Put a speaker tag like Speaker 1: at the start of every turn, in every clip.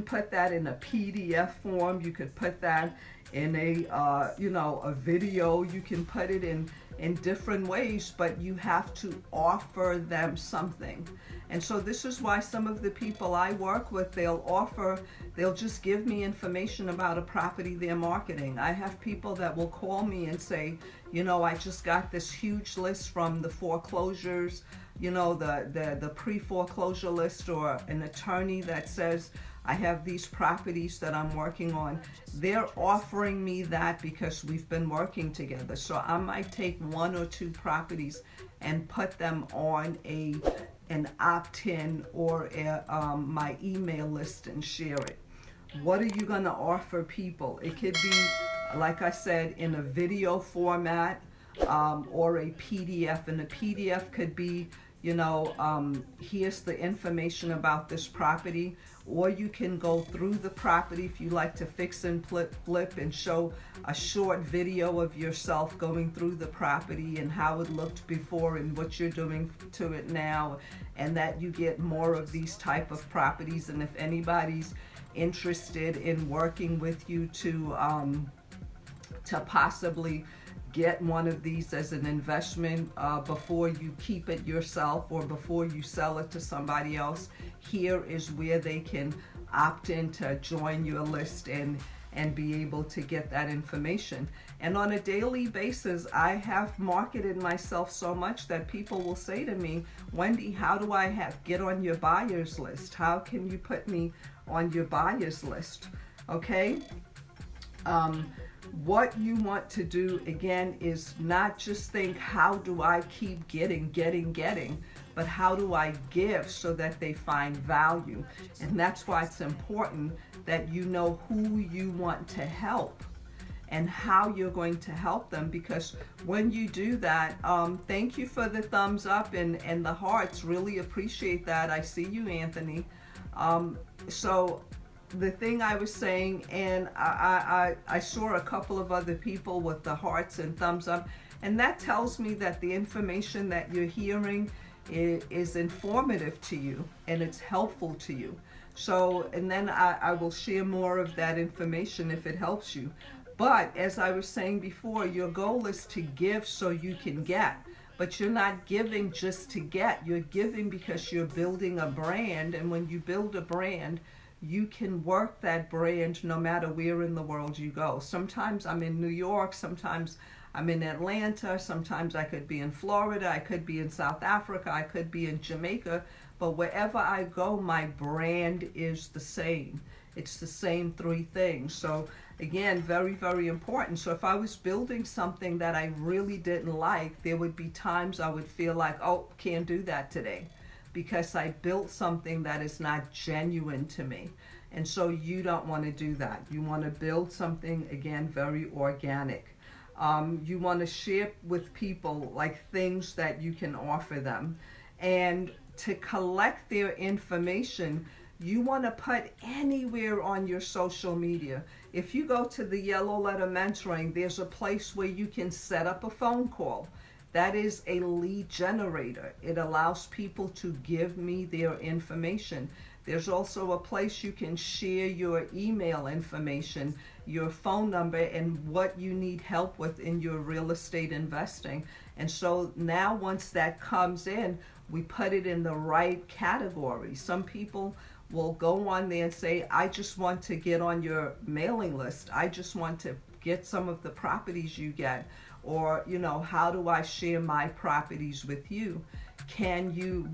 Speaker 1: put that in a PDF form. You could put that in a, a video. You can put it in different ways, but you have to offer them something. And so this is why some of the people I work with, they'll just give me information about a property they're marketing. I have people that will call me and say, I just got this huge list from the foreclosures, the pre-foreclosure list, or an attorney that says, I have these properties that I'm working on. They're offering me that because we've been working together. So I might take 1 or 2 properties and put them on an opt-in or my email list and share it. What are you going to offer people? It could be, like I said, in a video format or a PDF. And the PDF could be, here's the information about this property. Or you can go through the property if you like to fix and flip and show a short video of yourself going through the property and how it looked before and what you're doing to it now, and that you get more of these type of properties. And if anybody's interested in working with you to possibly get one of these as an investment before you keep it yourself or before you sell it to somebody else, here is where they can opt in to join your list and be able to get that information. And on a daily basis, I have marketed myself so much that people will say to me, Wendy, how do I get on your buyers list? How can you put me on your buyers list? Okay. What you want to do, again, is not just think, how do I keep getting, but how do I give so that they find value? And that's why it's important that you know who you want to help and how you're going to help them, because when you do that, thank you for the thumbs up and the hearts. Really appreciate that. I see you, Anthony. So the thing I was saying, and I saw a couple of other people with the hearts and thumbs up, and that tells me that the information that you're hearing is informative to you and it's helpful to you. So, and then I will share more of that information if it helps you. But as I was saying before, your goal is to give so you can get. But you're not giving just to get. You're giving because you're building a brand, and when you build a brand, you can work that brand no matter where in the world you go. Sometimes I'm in New York, sometimes I'm in Atlanta, sometimes I could be in Florida, I could be in South Africa, I could be in Jamaica, but wherever I go, my brand is the same. It's the same 3 things. So again, very, very important. So if I was building something that I really didn't like, there would be times I would feel like, oh, can't do that today, because I built something that is not genuine to me. And so you don't want to do that. You want to build something, again, very organic. You want to share with people like things that you can offer them. And to collect their information, you want to put anywhere on your social media. If you go to the Yellow Letter Mentoring, there's a place where you can set up a phone call. That is a lead generator. It allows people to give me their information. There's also a place you can share your email information, your phone number, and what you need help with in your real estate investing. And so now once that comes in, we put it in the right category. Some people will go on there and say, I just want to get on your mailing list. I just want to get some of the properties you get. Or, how do I share my properties with you?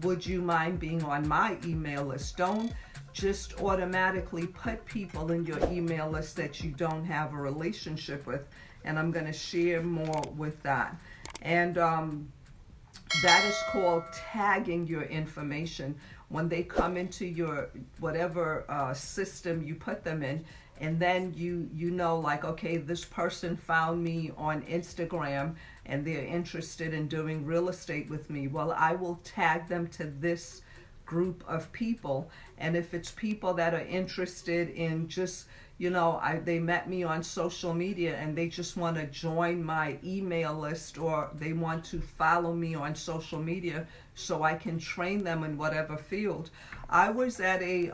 Speaker 1: Would you mind being on my email list? Don't just automatically put people in your email list that you don't have a relationship with. And I'm going to share more with that. And that is called tagging your information. When they come into your whatever system you put them in, and then you know, like, okay, this person found me on Instagram and they're interested in doing real estate with me. Well, I will tag them to this group of people. And if it's people that are interested in just, they met me on social media and they just want to join my email list, or they want to follow me on social media so I can train them in whatever field. I was at a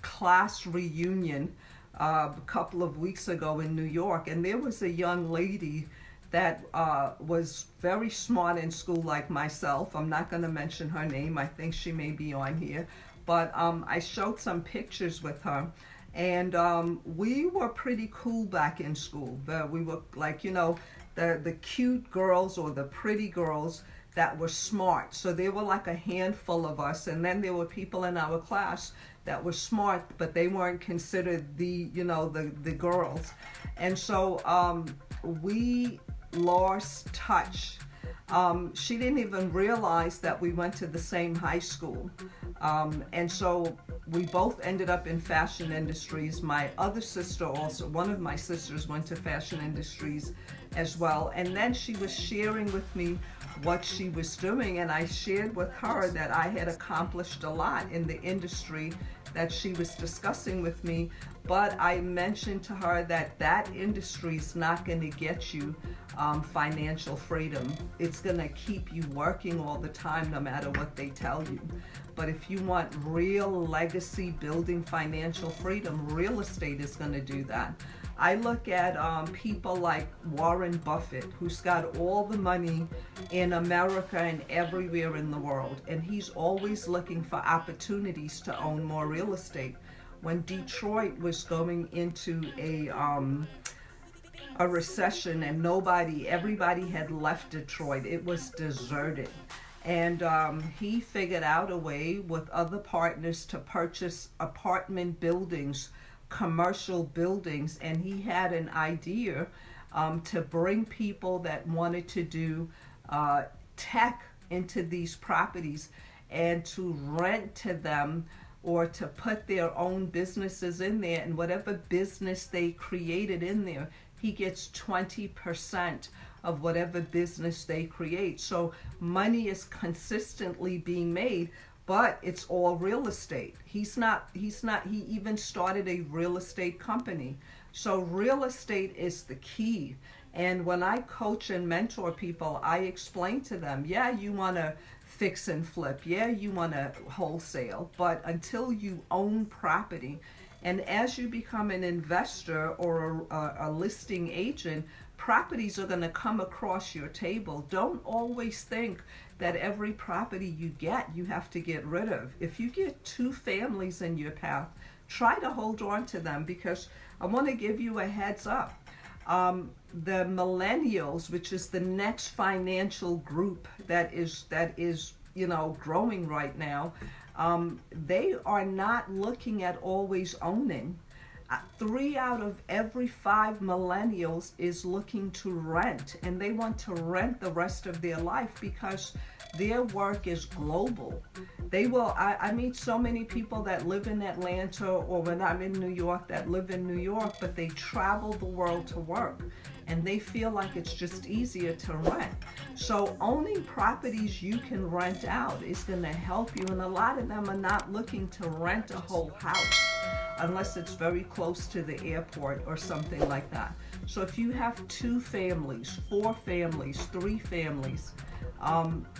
Speaker 1: class reunion a couple of weeks ago in New York, and there was a young lady that was very smart in school like myself. I'm not going to mention her name. I think she may be on here. But I showed some pictures with her, and we were pretty cool back in school. We were like, the cute girls or the pretty girls that were smart. So there were like a handful of us, and then there were people in our class that were smart, but they weren't considered the girls. And so we lost touch. She didn't even realize that we went to the same high school. And so we both ended up in fashion industries. My other sister also, one of my sisters, went to fashion industries as well. And then she was sharing with me what she was doing, and I shared with her that I had accomplished a lot in the industry that she was discussing with me. But I mentioned to her that that industry is not going to get you financial freedom. It's going to keep you working all the time no matter what they tell you. But if you want real legacy building financial freedom, real estate is going to do that. I look at people like Warren Buffett, who's got all the money in America and everywhere in the world, and he's always looking for opportunities to own more real estate. When Detroit was going into a recession and everybody had left Detroit, it was deserted. And he figured out a way with other partners to purchase apartment buildings, commercial buildings, and he had an idea to bring people that wanted to do tech into these properties and to rent to them, or to put their own businesses in there, and whatever business they created in there, he gets 20% of whatever business they create. So money is consistently being made, but it's all real estate. He even started a real estate company. So real estate is the key. And when I coach and mentor people, I explain to them, yeah, you want to fix and flip, yeah, you want to wholesale, but until you own property, and as you become an investor or a listing agent, properties are going to come across your table. Don't always think that every property you get, you have to get rid of. If you get 2 families in your path, try to hold on to them, because I want to give you a heads up. The millennials, which is the next financial group that is growing right now, they are not looking at always owning. 3 out of every 5 millennials is looking to rent, and they want to rent the rest of their life because their work is global. I meet so many people that live in Atlanta, or when I'm in New York, that live in New York, but they travel the world to work, and they feel like it's just easier to rent. So owning properties you can rent out is going to help you, and a lot of them are not looking to rent a whole house unless it's very close to the airport or something like that. So if you have 2 families, 4 families, 3 families,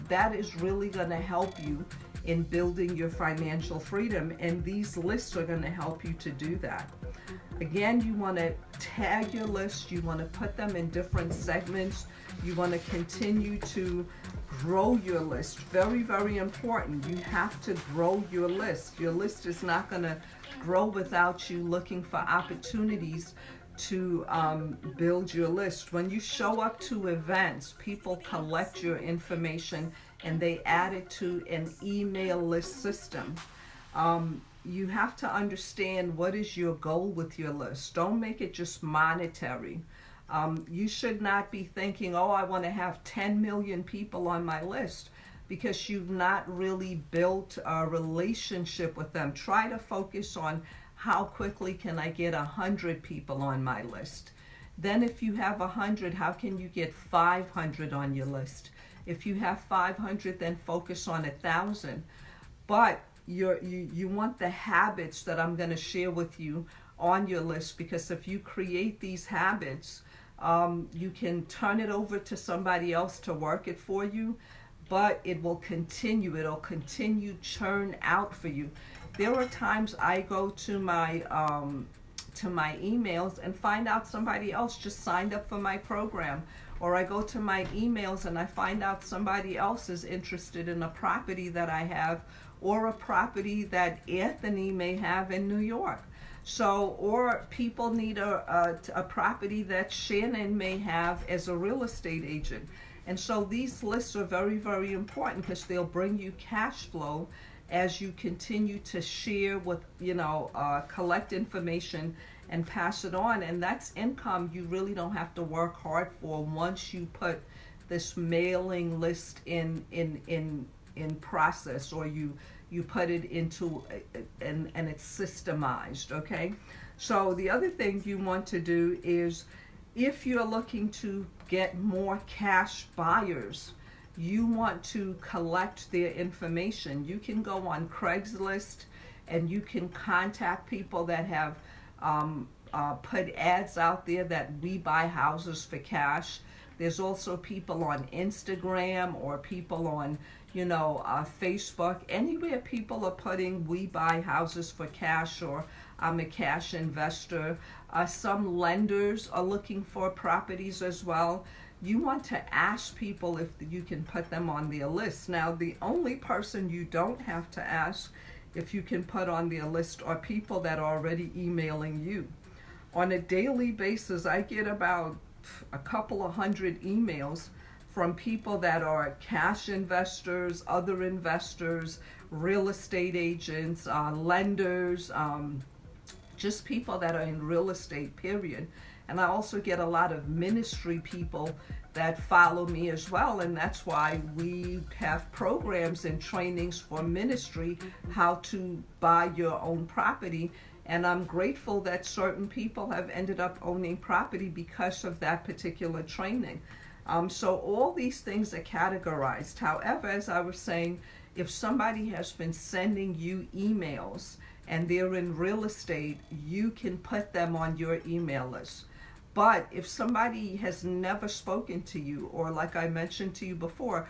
Speaker 1: that is really going to help you in building your financial freedom, and these lists are going to help you to do that. Again, you want to tag your list, you want to put them in different segments, you want to continue to grow your list. Very, very important. You have to grow your list. Your list is not going to grow without you looking for opportunities to build your list. When you show up to events, people collect your information and they add it to an email list system. You have to understand what is your goal with your list. Don't make it just monetary. You should not be thinking, oh, I want to have 10 million people on my list, because you've not really built a relationship with them. Try to focus on how quickly can I get 100 people on my list. Then if you have 100, how can you get 500 on your list? If you have 500, then focus on 1,000. But you want the habits that I'm going to share with you on your list, because if you create these habits, you can turn it over to somebody else to work it for you, but it'll continue churn out for you. There are times I go to my emails and find out somebody else just signed up for my program, or I go to my emails and I find out somebody else is interested in a property that I have, or a property that Anthony may have in New York. So, or people need a property that Shannon may have as a real estate agent. And so these lists are very, very important, because they'll bring you cash flow as you continue to share with, collect information and pass it on. And that's income you really don't have to work hard for once you put this mailing list in process, or you put it into and it's systemized. Okay, so the other thing you want to do is, if you're looking to get more cash buyers, you want to collect their information. You can go on Craigslist and you can contact people that have put ads out there that we buy houses for cash. There's also people on Instagram, or people on Facebook, anywhere people are putting we buy houses for cash, or I'm a cash investor. Some lenders are looking for properties as well. You want to ask people if you can put them on their list. Now, the only person you don't have to ask if you can put on their list are people that are already emailing you. On a daily basis, I get about a couple of hundred emails from people that are cash investors, other investors, real estate agents, lenders, just people that are in real estate, period. And I also get a lot of ministry people that follow me as well, and that's why we have programs and trainings for ministry, how to buy your own property. And I'm grateful that certain people have ended up owning property because of that particular training. So all these things are categorized. However, as I was saying, if somebody has been sending you emails and they're in real estate, you can put them on your email list. But if somebody has never spoken to you, or like I mentioned to you before,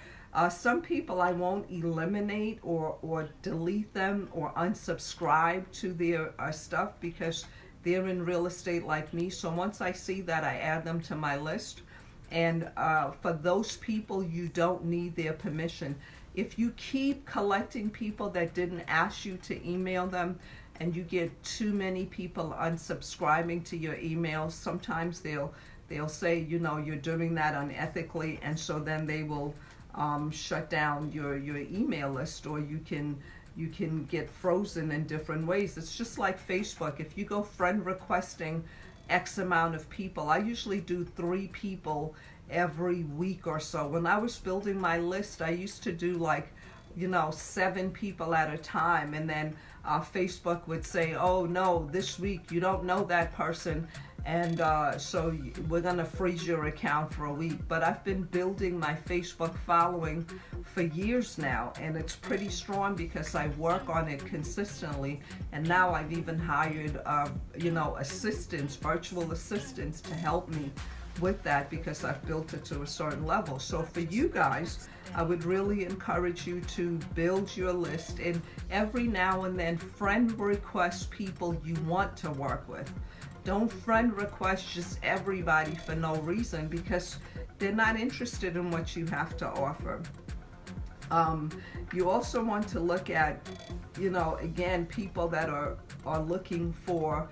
Speaker 1: some people I won't eliminate or delete them or unsubscribe to their stuff, because they're in real estate like me. So once I see that, I add them to my list. And for those people, you don't need their permission. If you keep collecting people that didn't ask you to email them, and you get too many people unsubscribing to your emails, sometimes they'll say, you're doing that unethically, and so then they will shut down your email list, or you can get frozen in different ways. It's just like Facebook. If you go friend requesting X amount of people, I usually do 3 people every week or so. When I was building my list, I used to do 7 people at a time, and then Facebook would say, oh no, this week you don't know that person, and so we're gonna freeze your account for a week. But I've been building my Facebook following for years now, and it's pretty strong because I work on it consistently. And now I've even hired assistants, virtual assistants, to help me with that, because I've built it to a certain level. So for you guys, I would really encourage you to build your list, and every now and then friend request people you want to work with. Don't friend request just everybody for no reason, because they're not interested in what you have to offer. You also want to look at, again, people that are looking for,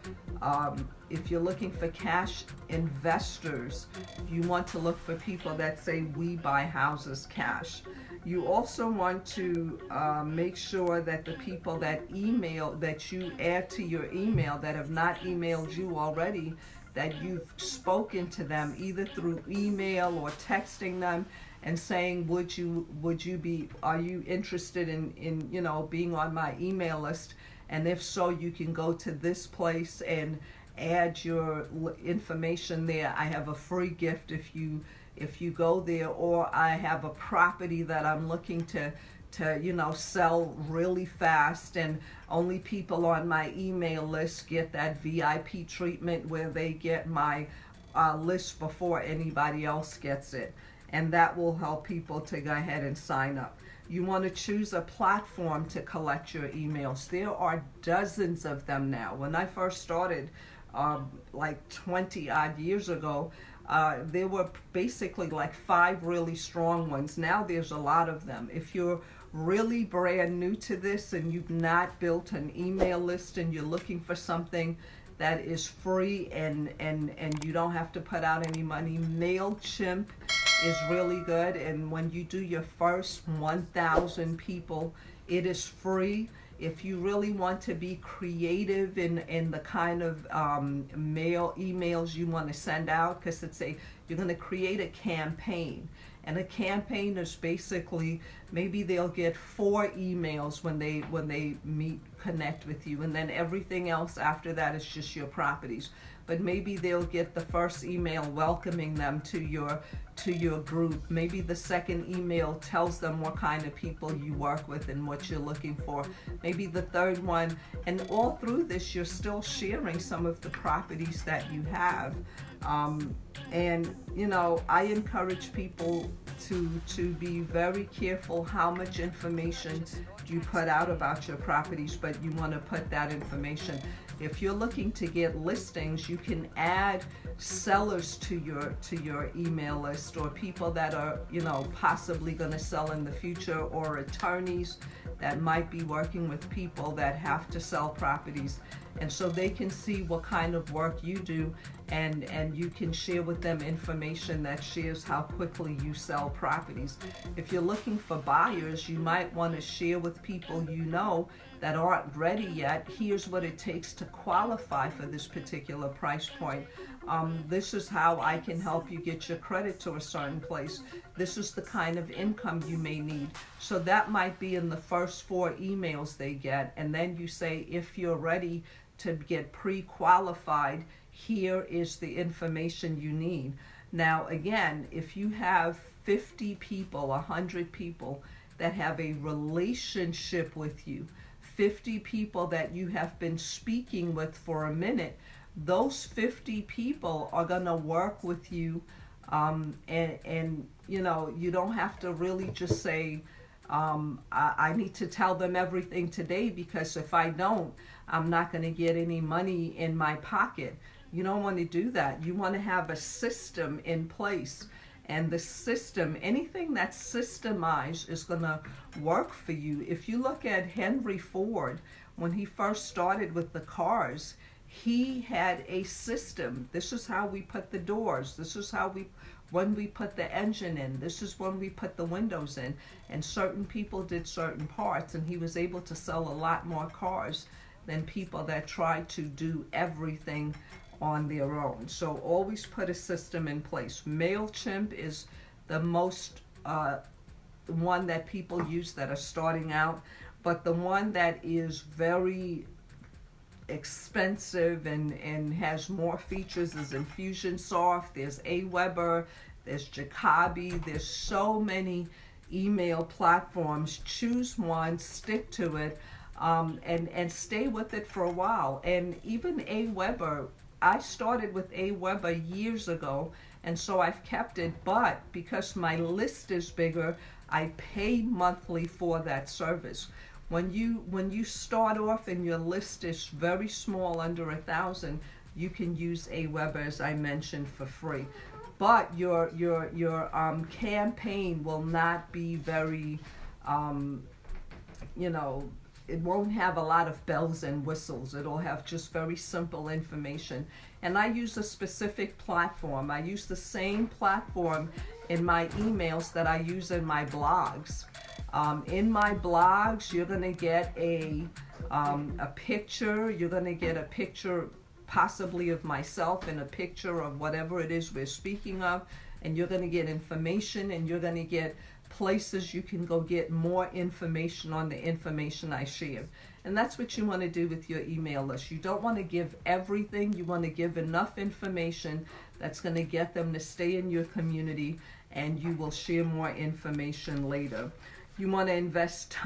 Speaker 1: if you're looking for cash investors, you want to look for people that say we buy houses cash. You also want to make sure that the people that you add to your email that have not emailed you already, that you've spoken to them either through email or texting them and saying, are you interested in being on my email list? And if so, you can go to this place and add your information there. I have a free gift if you if you go there, or I have a property that I'm looking to sell really fast, and only people on my email list get that VIP treatment where they get my list before anybody else gets it. And that will help people to go ahead and sign up. You want to choose a platform to collect your emails. There are dozens of them now. When I first started, like 20 odd years ago, there were basically like 5 really strong ones. Now there's a lot of them. If you're really brand new to this and you've not built an email list and you're looking for something that is free and you don't have to put out any money, MailChimp is really good. And when you do your first 1,000 people, it is free. If you really want to be creative in the kind of emails you want to send out, because you're going to create a campaign. And a campaign is basically, maybe they'll get 4 emails when they connect with you, and then everything else after that is just your properties. But maybe they'll get the first email welcoming them to your group. Maybe the second email tells them what kind of people you work with and what you're looking for. Maybe the third one, and all through this you're still sharing some of the properties that you have. And I encourage people to be very careful how much information you put out about your properties, but you want to put that information. If you're looking to get listings, you can add sellers to your email list, or people that are possibly going to sell in the future, or attorneys that might be working with people that have to sell properties. And so they can see what kind of work you do, and you can share with them information that shares how quickly you sell properties. If you're looking for buyers, you might want to share with people that aren't ready yet. Here's what it takes to qualify for this particular price point. This is how I can help you get your credit to a certain place. This is the kind of income you may need. So that might be in the first 4 emails they get. And then you say, if you're ready to get pre-qualified, here is the information you need. Now, again, if you have 50 people, 100 people that have a relationship with you, 50 people that you have been speaking with for a minute, those 50 people are going to work with you, and you don't have to really just say, I need to tell them everything today, because if I don't, I'm not going to get any money in my pocket. You don't want to do that. You want to have a system in place. And the system, anything that's systemized, is going to work for you. If you look at Henry Ford, when he first started with the cars, he had a system. This is how we put the doors. This is when we put the engine in. This is when we put the windows in. And certain people did certain parts, and he was able to sell a lot more cars than people that tried to do everything on their own. So always put a system in place. MailChimp is the most one that people use that are starting out, but the one that is very expensive and has more features is Infusionsoft. There's Aweber, there's Jacoby. There's so many email platforms. Choose one, stick to it, and stay with it for a while. And even Aweber, I started with Aweber years ago, and so I've kept it, but because my list is bigger, I pay monthly for that service. When you start off and your list is very small, under 1,000, you can use Aweber, as I mentioned, for free. But your campaign will not be very, it won't have a lot of bells and whistles. It'll have just very simple information. And I use a specific platform. I use the same platform in my emails that I use in my blogs. In my blogs, you're going to get a picture. You're going to get a picture possibly of myself and a picture of whatever it is we're speaking of. And you're going to get information, and you're going to get places you can go get more information on the information I shared. And that's what you want to do with your email list. You don't want to give everything. You want to give enough information that's going to get them to stay in your community, and you will share more information later. You want to invest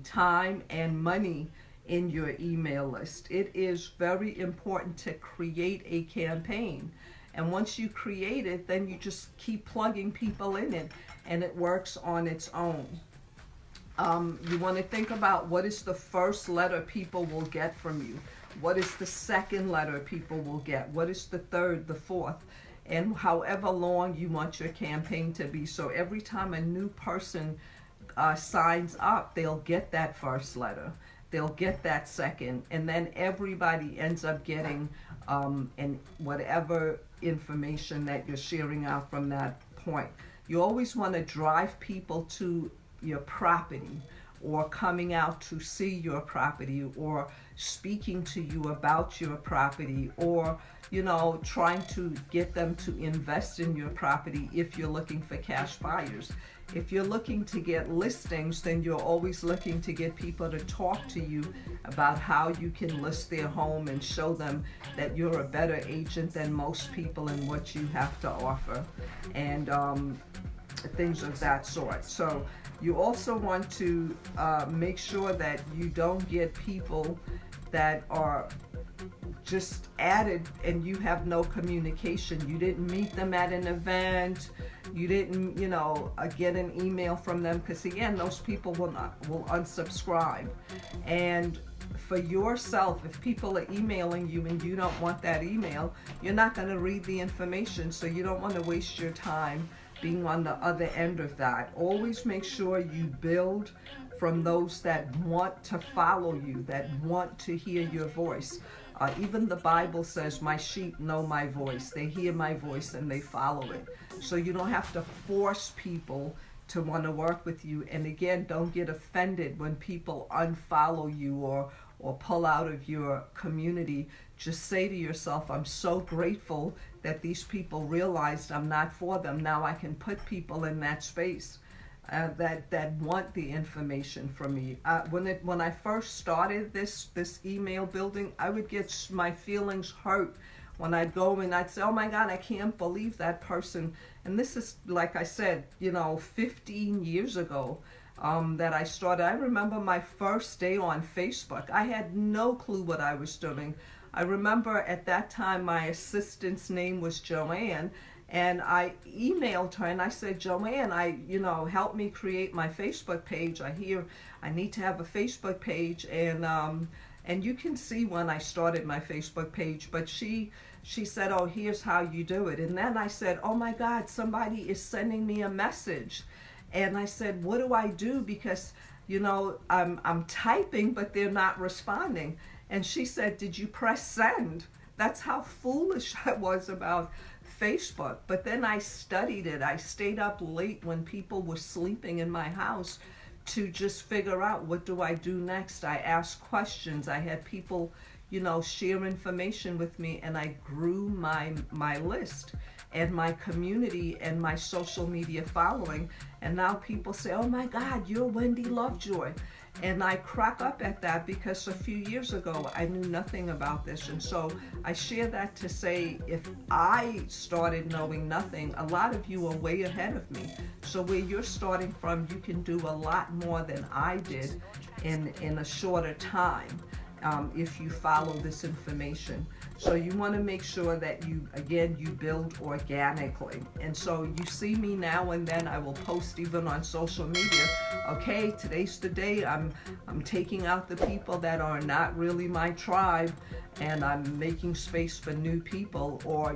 Speaker 1: time and money in your email list. It is very important to create a campaign. And once you create it, then you just keep plugging people in it, and it works on its own. You want to think about what is the first letter people will get from you. What is the second letter people will get? What is the third, the fourth? And however long you want your campaign to be. So every time a new person signs up, they'll get that first letter. They'll get that second. And then everybody ends up getting and whatever information that you're sharing out from that point. You always want to drive people to your property, or coming out to see your property, or speaking to you about your property, or trying to get them to invest in your property if you're looking for cash buyers. If you're looking to get listings, then you're always looking to get people to talk to you about how you can list their home and show them that you're a better agent than most people and what you have to offer, and things of that sort. So you also want to make sure that you don't get people that are just added and you have no communication. You didn't meet them at an event. You didn't, get an email from them, because again, those people will unsubscribe. And for yourself, if people are emailing you and you don't want that email, you're not going to read the information, so you don't want to waste your time being on the other end of that. Always make sure you build from those that want to follow you, that want to hear your voice. Even the Bible says, my sheep know my voice. They hear my voice and they follow it. So you don't have to force people to want to work with you. And again, don't get offended when people unfollow you or pull out of your community. Just say to yourself, I'm so grateful that these people realized I'm not for them. Now I can put people in that space that want the information from me. When I first started this email building, I would get my feelings hurt when I'd go and I'd say, oh my God, I can't believe that person. And this is, like I said, 15 years ago that I started. I remember my first day on Facebook. I had no clue what I was doing. I remember at that time my assistant's name was Joanne, and I emailed her and I said, Joanne, help me create my Facebook page. I hear I need to have a Facebook page, and you can see when I started my Facebook page, but she said, oh, here's how you do it. And then I said, oh my God, somebody is sending me a message. And I said, what do I do? Because, I'm typing, but they're not responding. And she said, did you press send? That's how foolish I was about Facebook. But then I studied it. I stayed up late when people were sleeping in my house to just figure out, what do I do next? I asked questions. I had people, share information with me, and I grew my list and my community and my social media following. And now people say, oh my God, you're Wendy Lovejoy. And I crack up at that, because a few years ago I knew nothing about this. And so I share that to say, if I started knowing nothing, a lot of you are way ahead of me. So where you're starting from, you can do a lot more than I did in a shorter time. If you follow this information. So you want to make sure that you build organically. And so you see me now and then, I will post even on social media, okay, today's the day, I'm taking out the people that are not really my tribe, and I'm making space for new people. Or,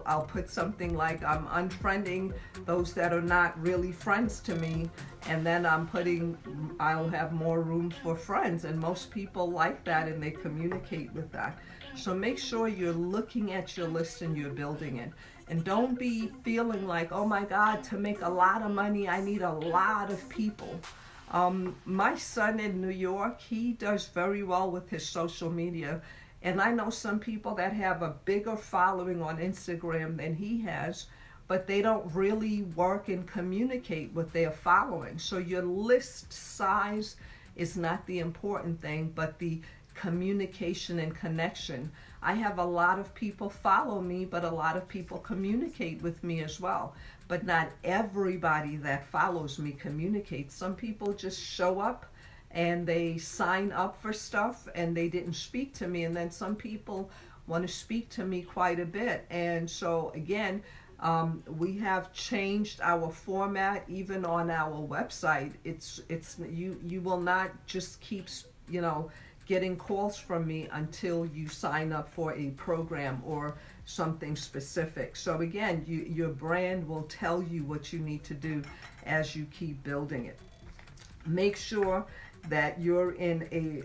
Speaker 1: I'll put something like, I'm unfriending those that are not really friends to me, and then I'll have more room for friends. And most people like that, and they communicate with that. So make sure you're looking at your list and you're building it. And don't be feeling like, oh my God, to make a lot of money, I need a lot of people. My son in New York, he does very well with his social media. And I know some people that have a bigger following on Instagram than he has, but they don't really work and communicate with their following. So your list size is not the important thing, but the communication and connection. I have a lot of people follow me, but a lot of people communicate with me as well. But not everybody that follows me communicates. Some people just show up and they sign up for stuff and they didn't speak to me. And then some people want to speak to me quite a bit. And so again, we have changed our format even on our website. It's you will not just keep getting calls from me until you sign up for a program or something specific. So again, your brand will tell you what you need to do as you keep building it. Make sure that you're in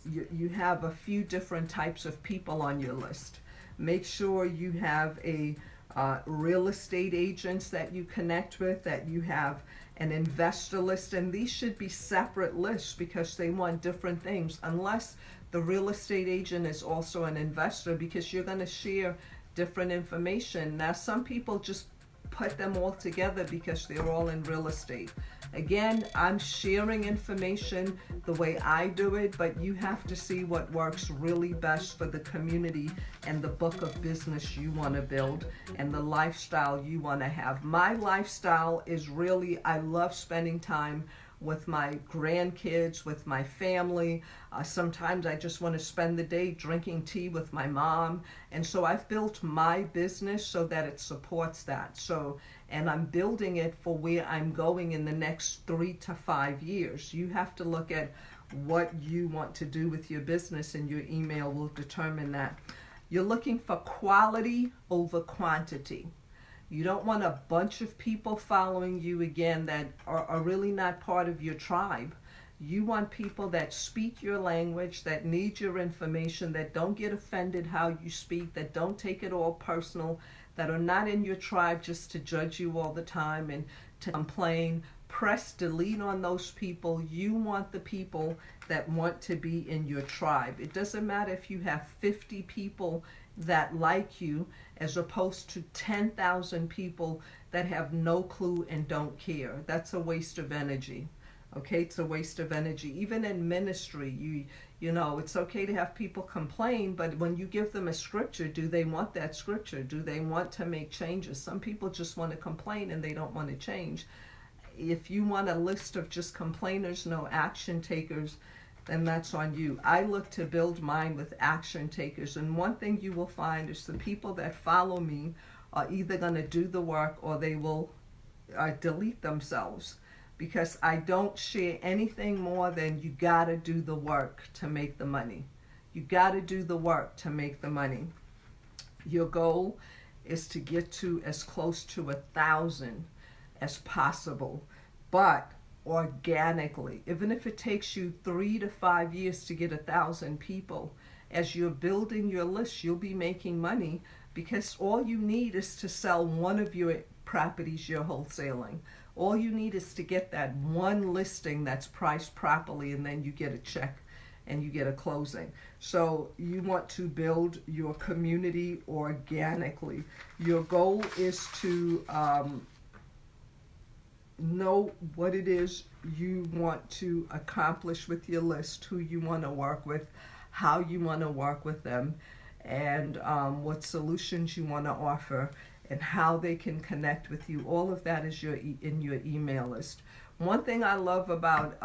Speaker 1: you have a few different types of people on your list. Make sure you have a real estate agents that you connect with, that you have an investor list, and these should be separate lists because they want different things, unless the real estate agent is also an investor, because you're going to share different information. Now, some people just put them all together because they're all in real estate. Again, I'm sharing information the way I do it, but you have to see what works really best for the community and the book of business you want to build and the lifestyle you want to have. My lifestyle is really, I love spending time with my grandkids, with my family. Sometimes I just want to spend the day drinking tea with my mom. And so I've built my business so that it supports that. And I'm building it for where I'm going in the next 3 to 5 years. You have to look at what you want to do with your business, and your email will determine that. You're looking for quality over quantity. You don't want a bunch of people following you, again, that are really not part of your tribe. You want people that speak your language, that need your information, that don't get offended how you speak, that don't take it all personal, that are not in your tribe just to judge you all the time and to complain. Press delete on those people. You want the people that want to be in your tribe. It doesn't matter if you have 50 people that like you as opposed to 10,000 people that have no clue and don't care. That's a waste of energy. Okay, it's a waste of energy. Even in ministry, you know, it's okay to have people complain, but when you give them a scripture, do they want that scripture? Do they want to make changes? Some people just want to complain and they don't want to change. If you want a list of just complainers, no action takers, then that's on you. I look to build mine with action takers. And one thing you will find is the people that follow me are either going to do the work or they will delete themselves, because I don't share anything more than you got to do the work to make the money. You got to do the work to make the money. Your goal is to get to as close to 1,000 as possible, but organically. Even if it takes you 3 to 5 years to get 1,000 people, as you're building your list, you'll be making money, because all you need is to sell one of your properties you're wholesaling. All you need is to get that one listing that's priced properly, and then you get a check and you get a closing. So you want to build your community organically. Your goal is to know what it is you want to accomplish with your list, who you want to work with, how you want to work with them, and what solutions you want to offer, and how they can connect with you. All of that is in your email list. One thing I love about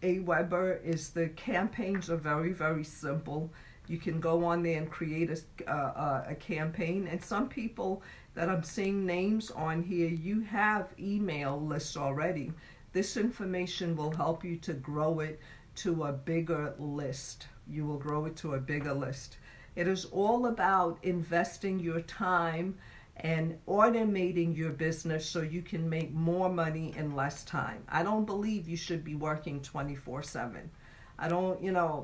Speaker 1: Aweber is the campaigns are very, very simple. You can go on there and create a campaign. And some people that I'm seeing names on here, you have email lists already. This information will help you to grow it to a bigger list. You will grow it to a bigger list. It is all about investing your time and automating your business so you can make more money in less time. I don't believe you should be working 24/7. I don't,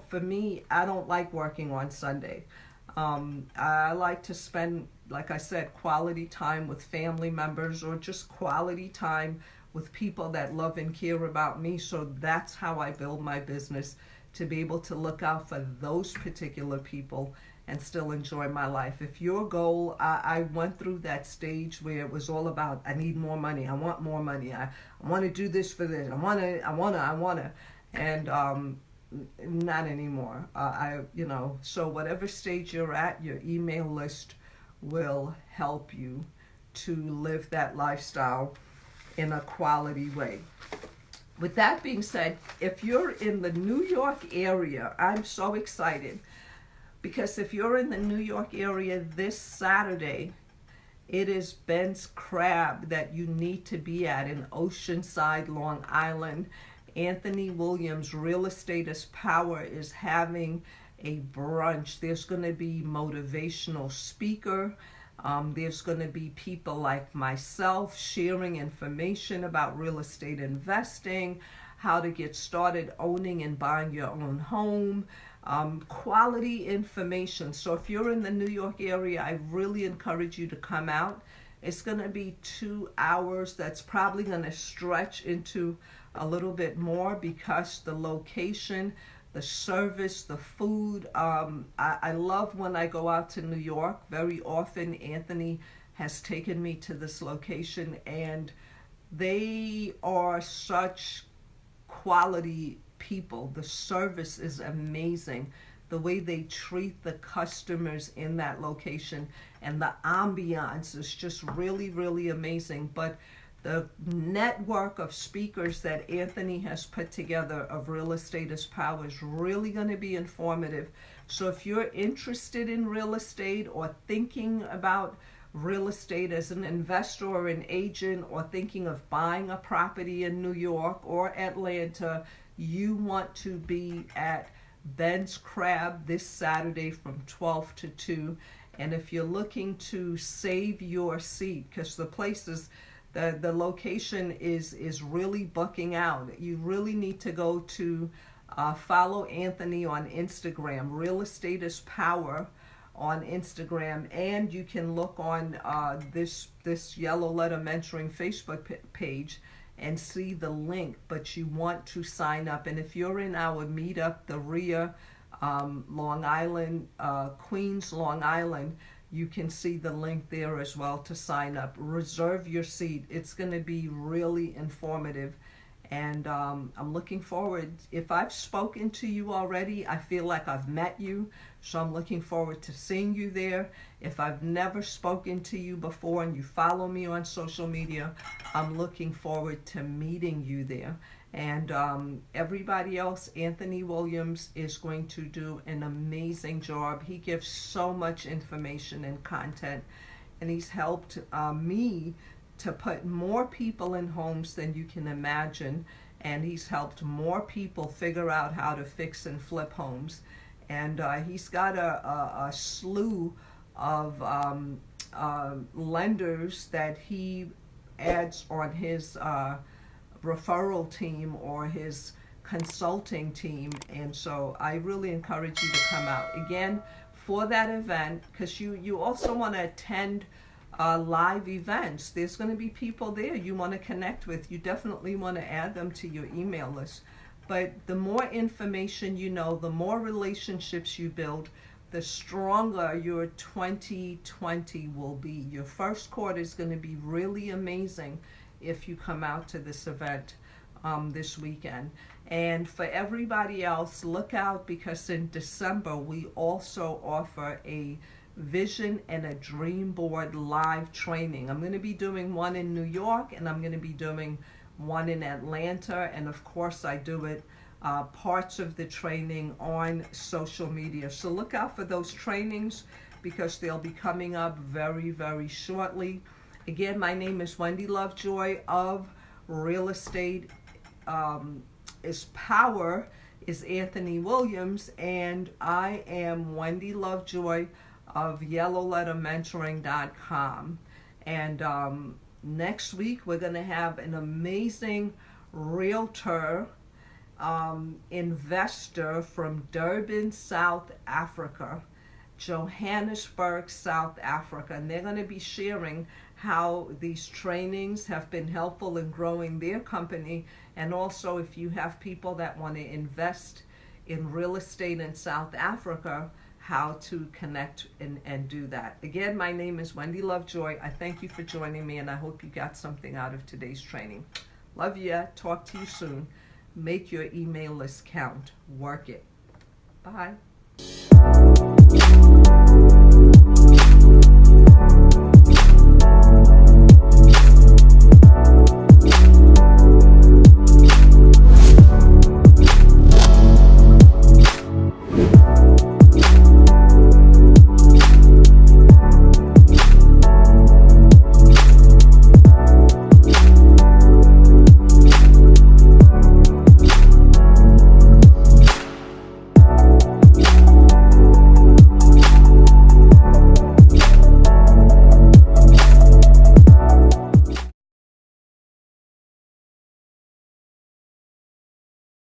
Speaker 1: for me, I don't like working on Sunday. I like to spend, like I said, quality time with family members, or just quality time with people that love and care about me. So that's how I build my business, to be able to look out for those particular people and still enjoy my life. If your goal, I went through that stage where it was all about, I need more money, I want more money, I want to do this for this, I want to, and not anymore. So whatever stage you're at, your email list will help you to live that lifestyle in a quality way. With that being said, if you're in the New York area, I'm so excited, because if you're in the New York area this Saturday, it is Ben's Crab that you need to be at in Oceanside, Long Island. Anthony Williams, Real Estate is Power, is having a brunch. There's going to be motivational speaker. There's going to be people like myself sharing information about real estate investing, how to get started owning and buying your own home, quality information. So if you're in the New York area, I really encourage you to come out. It's going to be 2 hours. That's probably going to stretch into a little bit more because the location, the service, the food. I love when I go out to New York. Very often Anthony has taken me to this location, and they are such quality people. The service is amazing. The way they treat the customers in that location, and the ambiance is just really, really amazing. But the network of speakers that Anthony has put together of Real Estate is Power is really going to be informative. So if you're interested in real estate, or thinking about real estate as an investor or an agent, or thinking of buying a property in New York or Atlanta, you want to be at Ben's Crab this Saturday from 12 to 2. And if you're looking to save your seat, because the place is, the location is really booking out. You really need to go to follow Anthony on Instagram, Real Estate is Power on Instagram, and you can look on this Yellow Letter Mentoring Facebook page and see the link. But you want to sign up. And if you're in our meetup, the RIA, Long Island, Queens, Long Island, you can see the link there as well to sign up. Reserve your seat. It's going to be really informative. And I'm looking forward. If I've spoken to you already, I feel like I've met you. So I'm looking forward to seeing you there. If I've never spoken to you before and you follow me on social media, I'm looking forward to meeting you there. And everybody else, Anthony Williams is going to do an amazing job. He gives so much information and content, and he's helped me to put more people in homes than you can imagine, and he's helped more people figure out how to fix and flip homes. And he's got a slew of lenders that he adds on his referral team or his consulting team. And so I really encourage you to come out again for that event, because you also want to attend live events. There's going to be people there you want to connect with. You definitely want to add them to your email list. But the more information you know, the more relationships you build, the stronger your 2020 will be. Your first quarter is going to be really amazing if you come out to this event this weekend. And for everybody else, look out, because in December we also offer a Vision and a Dream Board live training. I'm going to be doing one in New York, and I'm going to be doing one in Atlanta, and of course I do it parts of the training on social media. So look out for those trainings, because they'll be coming up very, very shortly. Again, my name is Wendy Lovejoy of Real Estate is Power is Anthony Williams, and I am Wendy Lovejoy of YellowLetterMentoring.com. And next week we're going to have an amazing realtor investor from Durban, South Africa, Johannesburg, South Africa, and they're going to be sharing how these trainings have been helpful in growing their company. And also, if you have people that want to invest in real estate in South Africa, how to connect and do that. Again, my name is Wendy Lovejoy. I thank you for joining me, and I hope you got something out of today's training. Love ya. Talk to you soon. Make your email list count. Work it. Bye.